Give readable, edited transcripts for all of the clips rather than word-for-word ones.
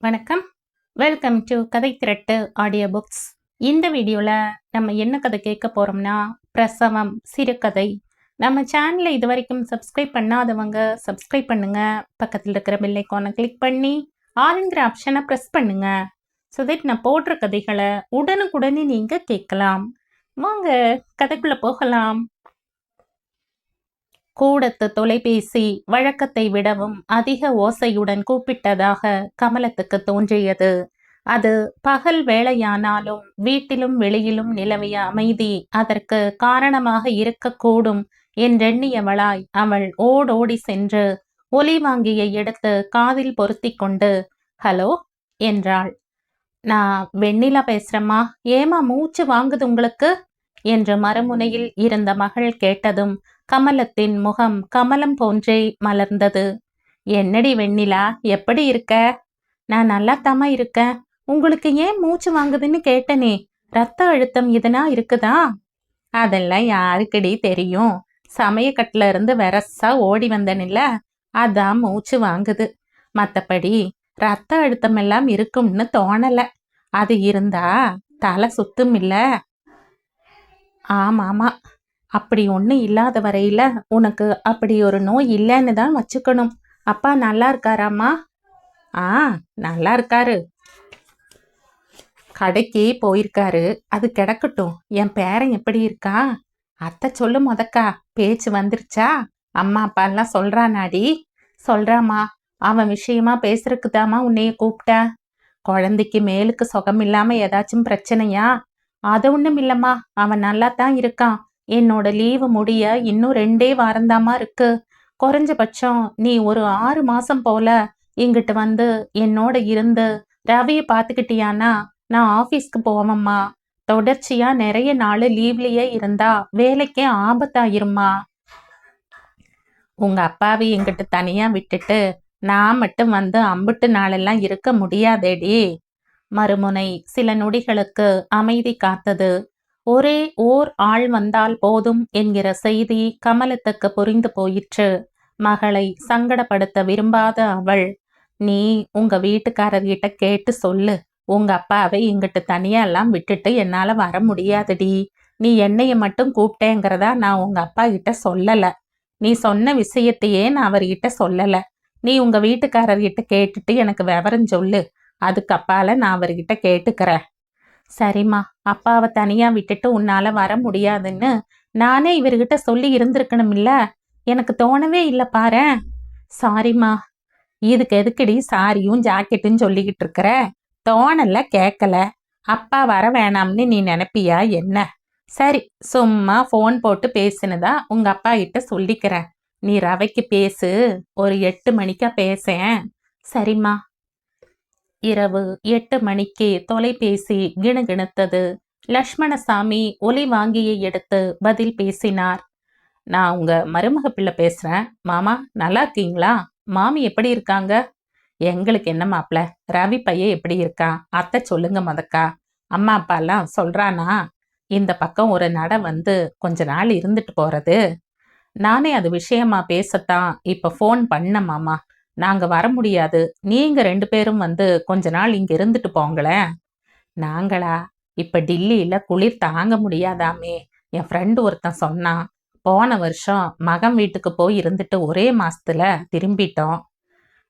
வணக்கம். Welcome to கதை திரட்டு audio books. இந்த வீடியோவில் நம்ம என்ன கதை கேட்க போகிறோம்னா, பிரசவம் சிறுகதை. நம்ம சேனலை இது வரைக்கும் சப்ஸ்கிரைப் பண்ணாதவங்க சப்ஸ்கிரைப் பண்ணுங்க. பக்கத்தில் இருக்கிற பெல் ஐக்கானை கிளிக் பண்ணி ஆளுங்கிற ஆப்ஷனை ப்ரெஸ் பண்ணுங்க. ஸோ தட் நான் போடுற கதைகளை உடனுக்குடனே நீங்கள் கேட்கலாம். வாங்க கதைக்குள்ளே போகலாம். கூடத்து தொலைபேசி வழக்கத்தை விடவும் அதிக ஓசையுடன் கூப்பிட்டதாக கமலத்துக்கு தோன்றியது. அது பகல் வேளையானாலும் வீட்டிலும் வெளியிலும் நிலவிய அமைதி அதற்கு காரணமாக இருக்கக்கூடும் என்றெண்ணியவளாய் அவள் ஓடோடி சென்று ஒலி வாங்கியை எடுத்து காதில் பொருத்தி கொண்டு ஹலோ என்றாள். நான் வெண்ணிலா பேசுறேம்மா, ஏமா மூச்சு வாங்குது உங்களுக்கு என்று மறுமுனையில் இருந்த மகள் கேட்டதும் கமலத்தின் முகம் கமலம் போன்றே மலர்ந்தது. என்னடி வெண்ணிலா, எப்படி இருக்க? நான் நல்லாத்தாமா இருக்கேன். உங்களுக்கு ஏன் மூச்சு வாங்குதுன்னு கேட்டனே, ரத்த அழுத்தம் எதுனா இருக்குதா? அதெல்லாம் யாருக்கடி தெரியும்? சமயக்கட்டுல இருந்து வெரசா ஓடி வந்தனில்ல, அதான் மூச்சு வாங்குது. மற்றபடி ரத்த அழுத்தம் எல்லாம் இருக்கும்னு தோணல. அது இருந்தா தலை சுத்தும் இல்ல? ஆமாமா, அப்படி ஒன்றும் இல்லாத வரையில உனக்கு அப்படி ஒரு நோய் இல்லைன்னு தான் வச்சுக்கணும். அப்பா நல்லா இருக்காராம்மா? ஆ, நல்லா இருக்காரு. கடைக்கு போயிருக்காரு. அது கிடக்கட்டும். என் பேரன் எப்படி இருக்கா? அத்தை சொல்லு முதக்கா, பேச்சு வந்துருச்சா? அம்மா அப்பா எல்லாம் சொல்றானாடி? சொல்றாமா. அவன் விஷயமா பேசுறதுக்குதாம்மா உன்னைய கூப்பிட்ட. குழந்தைக்கு மேலுக்கு சுகம் இல்லாம ஏதாச்சும் பிரச்சனையா? அது ஒன்றும் இல்லம்மா, அவன் நல்லா தான் இருக்கான். என்னோட லீவு முடிய இன்னும் 2 வாரந்தாமா இருக்கு. குறைஞ்சபட்சம் நீ ஒரு 6 மாசம் போல இங்கிட்டு வந்து என்னோட இருந்து ரவியை பார்த்துக்கிட்டியானா நான் ஆஃபீஸ்க்கு போவேம்மா. தொடர்ச்சியா நிறைய நாள் லீவ்லயே இருந்தா வேலைக்கே ஆபத்தாயிரும்மா. உங்க அப்பாவை எங்கிட்ட தனியா விட்டுட்டு நான் மட்டும் வந்து அம்பிட்டு நாளெல்லாம் இருக்க முடியாதேடி. மறுமுனை சில நொடிகளுக்கு அமைதி காத்தது. ஒரே ஓர் ஆள் வந்தால் போதும் என்கிற செய்தி கமலத்துக்கு புரிந்து போயிற்று. மகளை சங்கடப்படுத்த விரும்பாத அவள், நீ உங்க வீட்டுக்காரர்கிட்ட கேட்டு சொல்லு, உங்க அப்பாவை இங்கிட்டு தனியெல்லாம் விட்டுட்டு என்னால வர முடியாதுடி. நீ என்னைய மட்டும் கூப்பிட்டேங்கிறதா நான் உங்க அப்பா கிட்ட சொல்லல. நீ சொன்ன விஷயத்தையே நான் அவர்கிட்ட சொல்லல. நீ உங்க வீட்டுக்காரர்கிட்ட கேட்டுட்டு எனக்கு விவரம் சொல்லு. அதுக்கு அப்பால நான் அவர்கிட்ட கேட்டுக்கிறேன். சரிம்மா, அப்பாவை தனியா விட்டுட்டு உன்னால வர முடியாதுன்னு நானே இவர்கிட்ட சொல்லி இருந்திருக்கணும் இல்ல? எனக்கு தோணவே இல்லை பாரேன். சாரிம்மா. இதுக்கு எதுக்குடி சாரியும் ஜாக்கெட்டும் சொல்லிக்கிட்டு இருக்கிற? தோணல, கேட்கல. அப்பா வர வேணாம்னு நீ நினைப்பியா என்ன? சரி, சும்மா ஃபோன் போட்டு பேசினதா உங்க அப்பா கிட்ட சொல்லிக்கிறேன். நீ ரவைக்கு பேசு, ஒரு 8 மணிக்கா பேசேன். சரிம்மா. இரவு 8 மணிக்கு தொலைபேசி கிணுகிணுத்தது. லக்ஷ்மணசாமி ஒலி வாங்கியை எடுத்து பதில் பேசினார். நான் உங்க மருமக பிள்ளை பேசுறேன். மாமா நல்லா இருக்கீங்களா? மாமி எப்படி இருக்காங்க? எங்களுக்கு என்ன மாப்பிள்ள, ரவி பையன் எப்படி இருக்கான்? அத்தை சொல்லுங்க மதக்கா. அம்மா அப்பா எல்லாம் சொல்றானா? இந்த பக்கம் ஒரு நட வந்து கொஞ்ச நாள் இருந்துட்டு போறது. நானே அது விஷயமா பேசத்தான் இப்ப ஃபோன் பண்ண மாமா. நாங்க வர முடியாது. நீங்க 2 பேரும் வந்து கொஞ்ச நாள் இங்க இருந்துட்டு போங்களேன். நாங்களா? இப்ப டில்லியில குளிர் தாங்க முடியாதாமே. என் ஃப்ரெண்டு ஒருத்தன் சொன்னான். போன வருஷம் மகன் வீட்டுக்கு போய் இருந்துட்டு ஒரே மாசத்துல திரும்பிட்டோம்.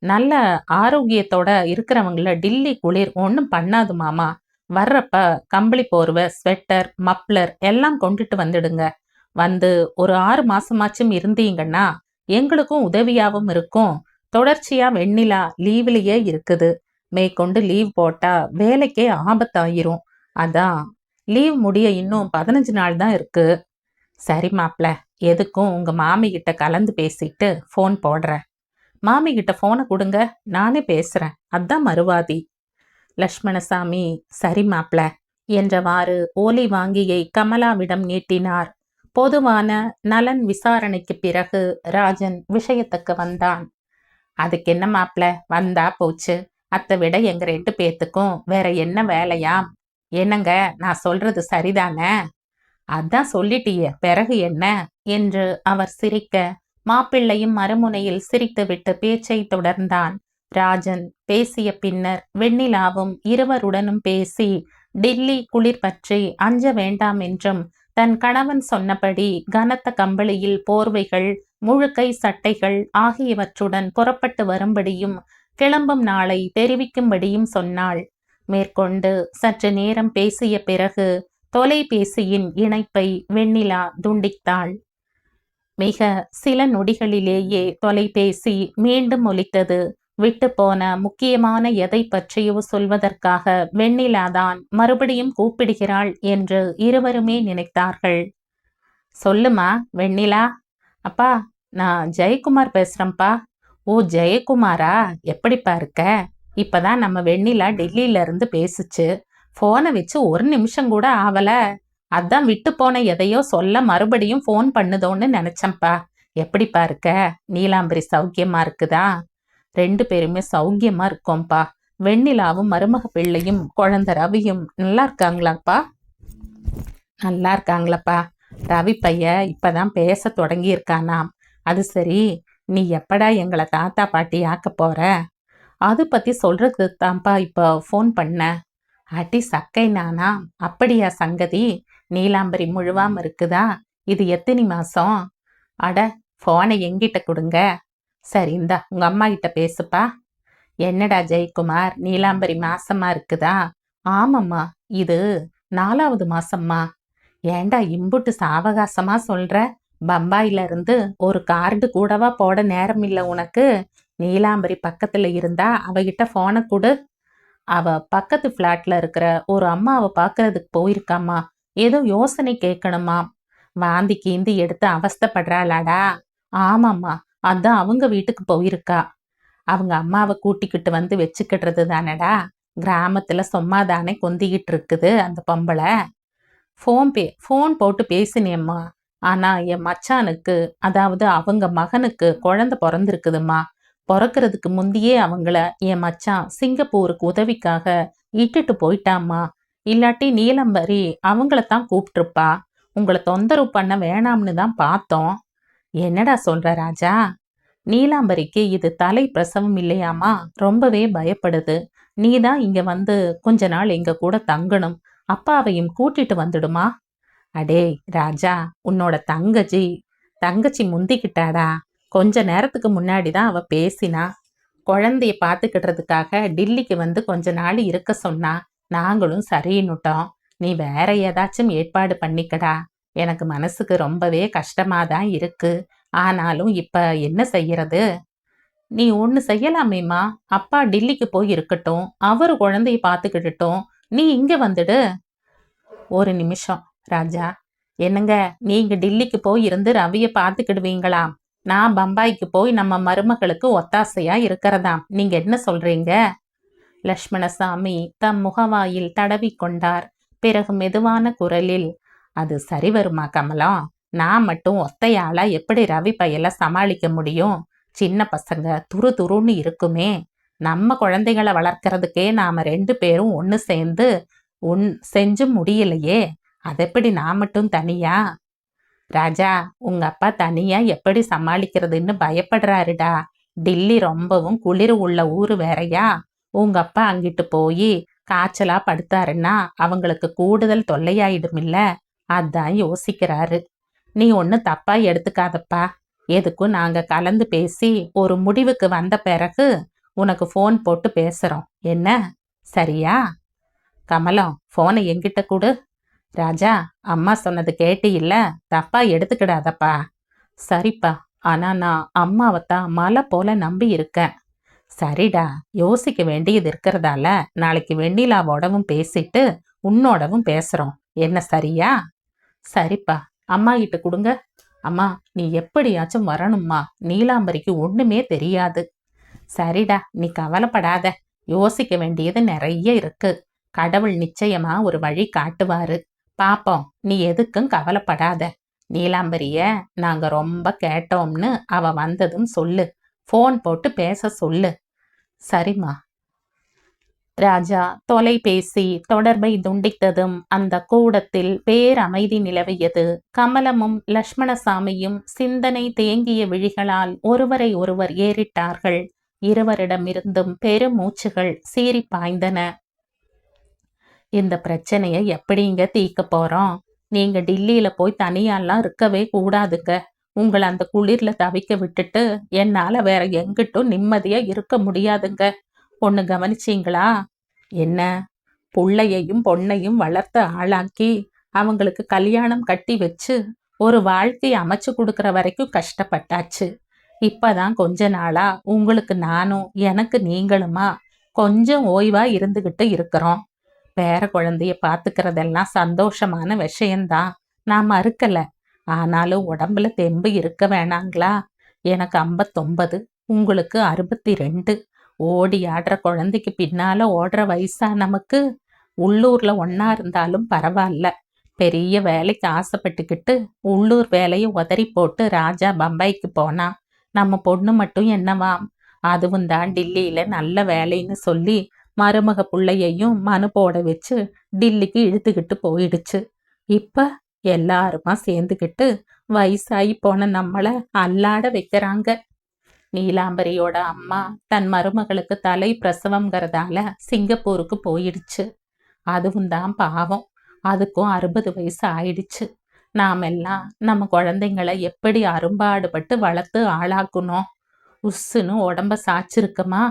நல்ல ஆரோக்கியத்தோட இருக்கிறவங்கள டில்லி குளிர் ஒன்றும் பண்ணாது மாமா. வர்றப்ப கம்பளி போர்வை, ஸ்வெட்டர், மப்ளர் எல்லாம் கொண்டுட்டு வந்துடுங்க. வந்து ஒரு 6 மாசமாச்சும் இருந்தீங்கன்னா எங்களுக்கும் உதவியாகவும் இருக்கும். தொடர்ச்சியா வெண்ணிலா லீவ்லயே இருக்குது. மேற்கொண்டு லீவ் போட்டா வேலைக்கே ஆபத்தாயிரும். அதான் லீவ் முடிய இன்னும் 15 நாள் தான் இருக்கு. சரி மாப்ள, எதுக்கும் உங்க மாமி கிட்ட கலந்து பேசிட்டு ஃபோன் போடுறேன். மாமி கிட்ட ஃபோனை கொடுங்க, நானே பேசுறேன். அதான் மறுவாதி. லக்ஷ்மணசாமி சரி மாப்ள என்றவாறு ஓலி வாங்கியை கமலாவிடம் நீட்டினார். பொதுவான நலன் விசாரணைக்கு பிறகு ராஜன் விஷயத்துக்கு வந்தான். அதுக்கு என்ன மாப்ள, வந்தா போச்சு. அத்தை விட எங்க 2 பேத்துக்கும் வேற என்ன வேலையாம்? என்னங்க, நான் சொல்றது சரிதானே? அதான் சொல்லிட்டியே, பிறகு என்ன என்று அவர் சிரிக்க, மாப்பிள்ளையும் மறுமுனையில் சிரித்துவிட்டு பேச்சை தொடர்ந்தான். ராஜன் பேசிய பின்னர் வெண்ணிலாவும் இருவருடனும் பேசி டில்லி குளிர் பற்றி அஞ்ச வேண்டாம் என்றும் தன் கணவன் சொன்னபடி கனத்த கம்பளியில் போர்வைகள் முழுக்கை சட்டைகள் ஆகியவற்றுடன் புறப்பட்டு வரும்படியும் கிளம்பும் நாளை தெரிவிக்கும்படியும் சொன்னாள். மேற்கொண்டு சற்று நேரம் பேசிய பிறகு தொலைபேசியின் இணைப்பை வெண்ணிலா துண்டித்தாள். மிக சில நொடிகளிலேயே தொலைபேசி மீண்டும் ஒலித்தது. விட்டு போன முக்கியமான எதை பற்றியோ சொல்வதற்காக வெண்ணிலாதான் மறுபடியும் கூப்பிடுகிறாள் என்று இருவருமே நினைத்தார்கள். சொல்லுமா வெண்ணிலா. அப்பா, நான் ஜெயக்குமார் பேசுறேன்ப்பா. ஓ ஜெயக்குமாரா, எப்படிப்பா இருக்க? இப்பதான் நம்ம வெண்ணிலா டெல்லியில இருந்து பேசுச்சு. போனை வச்சு ஒரு நிமிஷம் கூட ஆவல. அதான் விட்டு போன எதையோ சொல்ல மறுபடியும் ஃபோன் பண்ணுதோன்னு நினைச்சேன்ப்பா. எப்படிப்பா இருக்க? நீலாம்பரி சௌக்கியமா இருக்குதா? 2 பேருமே சௌக்கியமா இருக்கோம்ப்பா. வெண்ணிலாவும் மருமக பிள்ளையும் குழந்தை ரவியும் நல்லா இருக்காங்களாப்பா? நல்லா இருக்காங்களப்பா. ரவி பைய இப்பதான் பேச தொடங்கி இருக்கானாம். அது சரி, நீ எப்படா எங்களை தாத்தா பாட்டி ஆக்க போற? அது பத்தி சொல்றதுக்கு தான்ப்பா இப்போ ஃபோன் பண்ண. அடி சக்கை நானா, அப்படியா சங்கதி? நீலாம்பரி முழுவாம இருக்குதா? இது எத்தனை மாசம்? அட, போனை எங்கிட்ட கொடுங்க. சரி, இந்தா உங்க அம்மா கிட்ட பேசுப்பா. என்னடா ஜெயக்குமார், நீலாம்பரி மாசமா இருக்குதா? ஆமாம்மா, இது 4வது மாசம்மா. ஏண்டா இம்புட்டு சாவகாசமா சொல்ற? பம்பாயில இருந்து ஒரு கார்டு கூடவா போட நேரம் இல்லை உனக்கு? நீலாம்பரி பக்கத்துல இருந்தா அவகிட்ட போனை கொடு. அவ பக்கத்து பிளாட்ல இருக்கிற ஒரு அம்மாவை பார்க்கறதுக்கு போயிருக்காமா. ஏதோ யோசனை கேட்கணுமா. வாந்தி கீந்தி எடுத்து அவஸ்தைப்படுறாளாடா. ஆமாம்மா, அதான் அவங்க வீட்டுக்கு போயிருக்கா. அவங்க அம்மாவை கூட்டிக்கிட்டு வந்து வச்சுக்கிட்டுறது தானடா. கிராமத்துல சும்மாதானே கொந்திக்கிட்டு இருக்குது அந்த பொம்பளை. ஃபோன் போட்டு பேசினேம்மா. ஆனா என் மச்சானுக்கு, அதாவது அவங்க மகனுக்கு குழந்தை பிறந்திருக்குதுமா. பிறக்கிறதுக்கு முந்தையே அவங்கள என் மச்சான் சிங்கப்பூருக்கு உதவிக்காக இட்டுட்டு போயிட்டாம்மா. இல்லாட்டி நீலம்பரி அவங்களத்தான் கூப்பிட்டுருப்பா. உங்களை தொந்தரவு பண்ண வேணாம்னு தான் பார்த்தோம். என்னடா சொல்ற ராஜா? நீலாம்பரிக்கு இது தலை பிரசவம் இல்லையாமா. ரொம்பவே பயப்படுது. நீ தான் இங்க வந்து கொஞ்ச நாள் எங்க கூட தங்கணும். அப்பாவையும் கூட்டிட்டு வந்துடுமா. அடே ராஜா, உன்னோட தங்கச்சி முந்திக்கிட்டாடா. கொஞ்ச நேரத்துக்கு முன்னாடி தான் அவ பேசினா. குழந்தைய பார்த்துக்கிடுறதுக்காக டில்லிக்கு வந்து கொஞ்ச நாள் இருக்க சொன்னா. நாங்களும் சரின்னுட்டோம். நீ வேற ஏதாச்சும் ஏற்பாடு பண்ணிக்கடா. எனக்கு மனசுக்கு ரொம்பவே கஷ்டமா தான் இருக்கு. ஆனாலும் இப்ப என்ன செய்யறது? நீ ஒண்ணு செய்யலாமேம்மா. அப்பா டில்லிக்கு போய் இருக்கட்டும், அவரு குழந்தைய பார்த்துக்கிட்டட்டும். நீ இங்க வந்துடு. ஒரு நிமிஷம் ராஜா. என்னங்க, நீங்க டில்லிக்கு போய் இருந்து ரவிய பார்த்துக்கிடுவீங்களாம். நான் பம்பாய்க்கு போய் நம்ம மருமகளுக்கு ஒத்தாசையா இருக்கிறதாம். நீங்க என்ன சொல்றீங்க? லட்சுமணசாமி தம் முகவாயில் தடவி கொண்டார். பிறகு மெதுவான குரலில், அது சரி வருமா கமலம்? நான் மட்டும் ஒத்தையாளா எப்படி ரவி பையல சமாளிக்க முடியும்? சின்ன பசங்க துரு துருன்னு இருக்குமே. நம்ம குழந்தைகளை வளர்க்கறதுக்கே நாம 2 பேரும் ஒன்று சேர்ந்து செஞ்சு முடியலையே. அதெப்படி நான் மட்டும் தனியா? ராஜா, உங்க அப்பா தனியா எப்படி சமாளிக்கிறதுன்னு பயப்படுறாருடா. டில்லி ரொம்பவும் குளிர் உள்ள ஊரு வேறையா. உங்க அப்பா அங்கிட்டு போய் காய்ச்சலா படுத்தாருன்னா அவங்களுக்கு கூடுதல் தொல்லையாயிடுமில்ல. அதான் யோசிக்கிறாரு. நீ ஒன்னும் தப்பா எடுத்துக்காதப்பா. எதுக்கும் நாங்க கலந்து பேசி ஒரு முடிவுக்கு வந்த பிறகு உனக்கு ஃபோன் போட்டு பேசுறோம். என்ன, சரியா? கமலம், போனை என்கிட்ட கொடு. ராஜா, அம்மா சொன்னது கேட்டு இல்ல, தப்பா எடுத்துக்கிடாதப்பா. சரிப்பா, ஆனா நான் அம்மாவைத்தான் மலை போல நம்பி இருக்கேன். சரிடா, யோசிக்க வேண்டியது இருக்கிறதால நாளைக்கு வெண்ணிலாவோடவும் பேசிட்டு உன்னோடவும் பேசுறோம். என்ன, சரியா? சரிப்பா, அம்மா கிட்ட கொடுங்க. அம்மா, நீ எப்படியாச்சும் வரணும்மா. நீலாம்பரிக்கு ஒண்ணுமே தெரியாது. சரிடா, நீ கவலைப்படாத. யோசிக்க வேண்டியது நிறைய இருக்கு. கடவுள் நிச்சயமா ஒரு வழி காட்டுவாரு. பாப்போம், நீ எதுக்கும் கவலைப்படாத. நீலாம்பரிய நாங்க ரொம்ப கேட்டோம்னு அவ வந்ததும் சொல்லு. ஃபோன் போட்டு பேச சொல்லு. சரிம்மா. ராஜா தொலைபேசி தொடர்பை துண்டித்ததும் அந்த கூடத்தில் பேரமைதி நிலவியது. கமலமும் லட்சுமணசாமியும் சிந்தனை தேங்கிய விழிகளால் ஒருவரை ஒருவர் ஏறிட்டார்கள். இருவரிடமிருந்தும் பெருமூச்சுகள் சீறி பாய்ந்தன. இந்த பிரச்சனையை எப்படிங்க தீர்க்க போறோம்? நீங்க டில்லியில போய் தனியாலாம் இருக்கவே கூடாதுங்க. உங்களை அந்த குளிர்ல தவிக்க விட்டுட்டு என்னால வேற எங்கிட்டும் நிம்மதியா இருக்க முடியாதுங்க. ஒண்ணு கவனிச்சீங்களா? என்ன? புள்ளையையும் பொண்ணையும் வளர்த்து ஆளாக்கி அவங்களுக்கு கல்யாணம் கட்டி வச்சு ஒரு வாழ்க்கையை அமைச்சு கொடுக்கற வரைக்கும் கஷ்டப்பட்டாச்சு. இப்பதான் கொஞ்ச நாளா உங்களுக்கு நானும் எனக்கு நீங்களுமா கொஞ்சம் ஓய்வா இருந்துகிட்டு இருக்கிறோம். பேர குழந்தைய பாத்துக்கிறதெல்லாம் சந்தோஷமான விஷயம்தான், நான் மறுக்கல. ஆனாலும் உடம்புல தெம்பு இருக்க வேணாங்களா? எனக்கு 59, உங்களுக்கு 62. ஓடி ஆடுற குழந்தைக்கு பின்னால ஓடுற வயசா நமக்கு? உள்ளூர்ல ஒன்னா இருந்தாலும் பரவாயில்ல, பெரிய வேலைக்கு ஆசைப்பட்டுக்கிட்டு உள்ளூர் வேலையை உதறி போட்டு ராஜா பம்பாய்க்கு போனா, நம்ம பொண்ணு மட்டும் என்னவாம்? அதுவும் தான் டில்லியில நல்ல வேலைன்னு சொல்லி மருமக புள்ளையையும் மனு போட வச்சு டில்லிக்கு இழுத்துக்கிட்டு போயிடுச்சு. இப்ப எல்லாருமா சேர்ந்துக்கிட்டு வயசாகி போன நம்மள அல்லாட வைக்கிறாங்க. நீலாம்பரியோட அம்மா தன் மருமகளுக்கு தலை பிரசவம்ங்கிறதால சிங்கப்பூருக்கு போயிடுச்சு. அதுவும் தான் பாவம், அதுக்கும் 60 வயசு ஆயிடுச்சு. நாமெல்லாம் நம்ம குழந்தைங்களை எப்படி அரும்பாடுபட்டு வளர்த்து ஆளாக்கணும். உஸ்ஸுன்னு உடம்ப சாச்சிருக்கமா?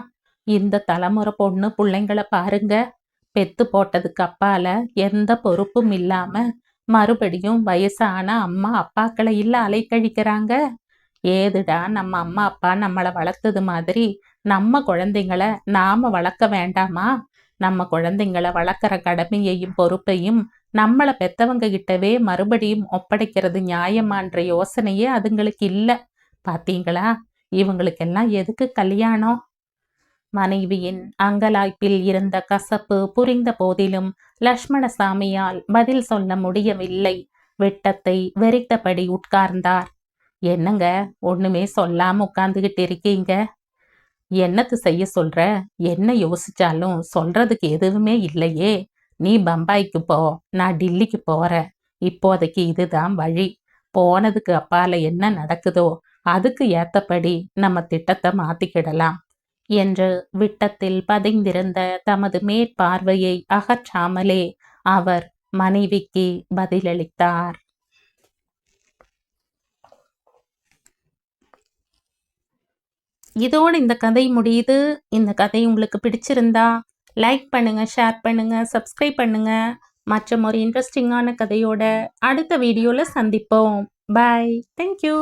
இந்த தலைமுறை பொண்ணு பிள்ளைங்களை பாருங்க. பெத்து போட்டதுக்கு அப்பால எந்த பொறுப்பும் இல்லாம மறுபடியும் வயசான அம்மா அப்பாக்களை இல்ல அலைக்கழிக்கிறாங்க. ஏதுடா நம்ம அம்மா அப்பா நம்மளை வளர்த்தது மாதிரி நம்ம குழந்தைங்களை நாம வளர்க்க வேண்டாமா? நம்ம குழந்தைங்களை வளர்க்குற கடமையையும் பொறுப்பையும் நம்மளை பெத்தவங்க கிட்டவே மறுபடியும் ஒப்படைக்கிறது நியாயமான்ற யோசனையே அதுங்களுக்கு இல்லை. பாத்தீங்களா? இவங்களுக்கெல்லாம் எதுக்கு கல்யாணம்? மனைவியின் அங்கலாய்ப்பில் இருந்த கசப்பு புரிந்த போதிலும் லக்ஷ்மணசாமியால் பதில் சொல்ல முடியவில்லை. வெட்டத்தை வெறித்தபடி உட்கார்ந்தார். என்னங்க, ஒண்ணுமே சொல்லாம உட்கார்ந்துகிட்டு இருக்கீங்க? என்னத்து செய்ய சொல்ற? என்ன யோசிச்சாலும் சொல்றதுக்கு எதுவுமே இல்லையே. நீ பம்பாய்க்கு போ, நான் டில்லிக்கு போறேன். இப்போதைக்கு இதுதான் வழி. போனதுக்கு அப்பால என்ன நடக்குதோ அதுக்கு ஏத்தபடி நம்ம திட்டத்தை மாத்திக்கிடலாம் என்று விட்டத்தில் பதிந்திருந்த தமது மேற்பார்வையை அகற்றாமலே அவர் மனைவிக்கு பதிலளித்தார். இதோடு இந்த கதை முடியுது. இந்த கதை உங்களுக்கு பிடிச்சிருந்தா லைக் பண்ணுங்க, ஷேர் பண்ணுங்க, சப்ஸ்கிரைப் பண்ணுங்க. மற்றும் ஒரு இன்ட்ரெஸ்டிங்கான கதையோட அடுத்த வீடியோல சந்திப்போம். பாய். தேங்க்யூ.